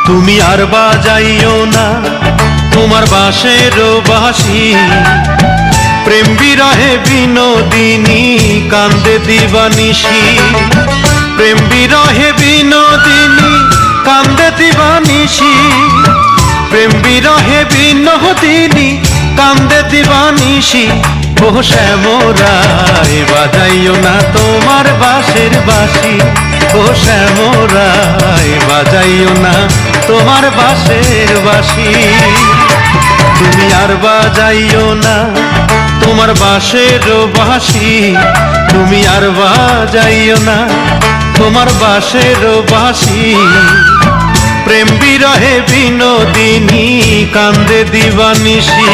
তুমি আর বাজাইও না তোমার বাঁশের বাঁশি, প্রেম বিরহে বিনোদিনী কান্দে দিবানিশি। প্রেম বিরহে বিনোদিনী কান্দে দিবানিশি, প্রেম বিরহে বিনোদিনী কান্দে দিবানিশি। ও শ্যামরায় বাজাইও না তোমার বাঁশের বাঁশি, ও শ্যামরায় বাজাইও না তোমার বাঁশের বাঁশি। তুমি আর বাজাইও না তোমার বাঁশের বাঁশি, তুমি আর বাজাইও না তোমার বাঁশের বাঁশি। প্রেম বিরহে বিনোদিনী কান্দে দিবানিশি।